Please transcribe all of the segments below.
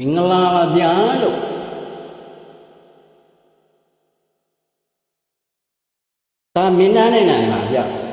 မင်္ဂလာပါဗျာလို့ဒါမင်းသားနိုင်ပါဗျာ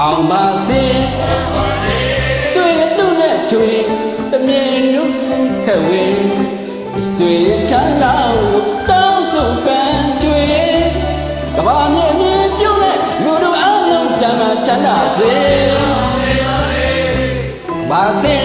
အောင်ပါစေဆွေတူနဲ့ချွေတမြင်နုခက်ဝင်ဆွေချမ်းသာတောင်းဆိုကံချွေကဘာမြေမြေပြုံးတဲ့လူတို့အလုံးချမ်းသာချမ်းသာစေပါစေ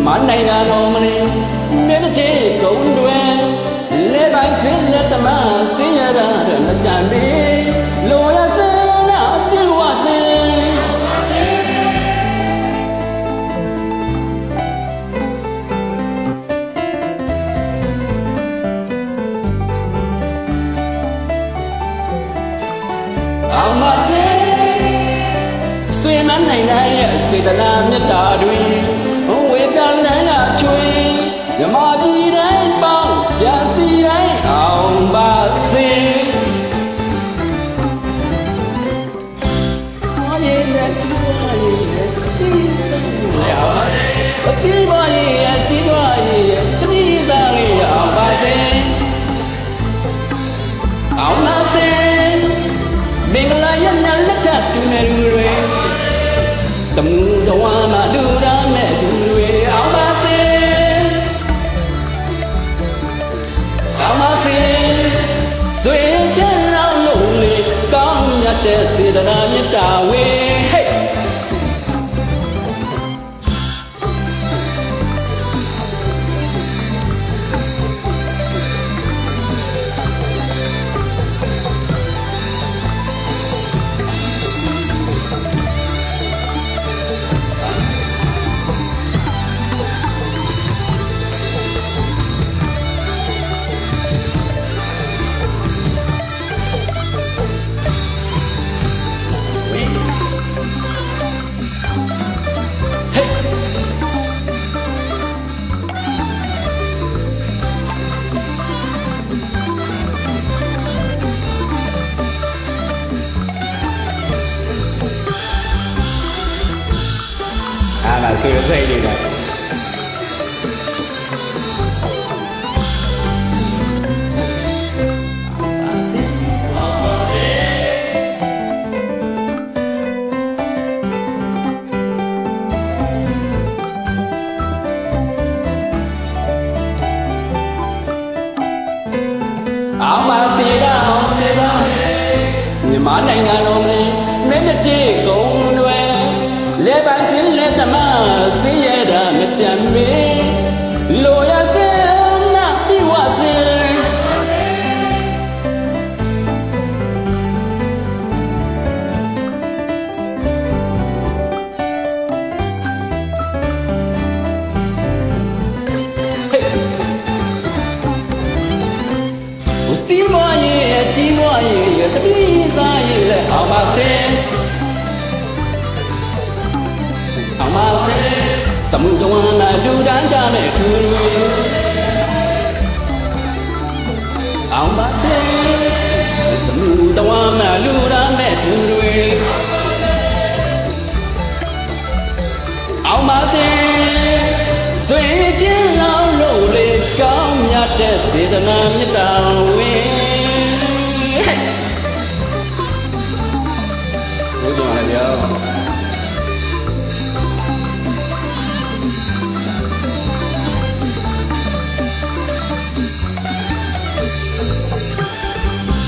မနိုင်တာတော့မလေးမင်းတဲ့ကုန်းတွေလဲပိုင်းစင်းလက်တမစင်းရတာမကြံပြီလိုရစနာပြေဝစင်အောင်ပါစေဆွေမနိုင်တဲ့စေတနာမြတ်တာတွေဝေကလန်းကချွေမြမပြည်တိုင်းပေါင်းကြံစီတိုင်းအောင်ပါစေဘာရဲ့လက်ကျွားရဲ့ဒီစိတ်အောင်ပါစေအစီးပါရဲ့အစီးပါရဲ့တတိသားလေးအောင်ပါစေအောင်ပါစေမင်္ဂလာရနလက်ထတူနေလူတွေတမှုတော်မှာလူရာနဲ့လူတွေအောင်ပါစေအောင်ပါစေဆွေချမ်းလောင်းလို့လေကောင်းမြတ်တဲ့စေတနာမေတ္တာဝေဟဲ့လာဆွေစိတ်နေတာအောင်ပါစေတော့အောင်စေတော့မြန်မာနိုင်ငံတော်လေးမင်းတစ်ပြေကုန်တွေလဲပါစင်းလက်သမားစင်းရတာမကြံမေလိုရစင်းနာပြီးဝစင်းစီမရဲ့ကြီးမရဲ့တပည့်စားရဲ့လဲအောင်ပါစင်းအောင်ပါစေတမှုကြဝနာလူတန်းကြမဲ့သူတွေအောင်ပါစေစမှုတဝမ်းမဲ့လူတန်းမဲ့သူတွေအောင်ပါစေဆွေချင်းလောင်းလို့လေကောင်းမြတ်တဲ့စေတနာမေတ္တာဝေ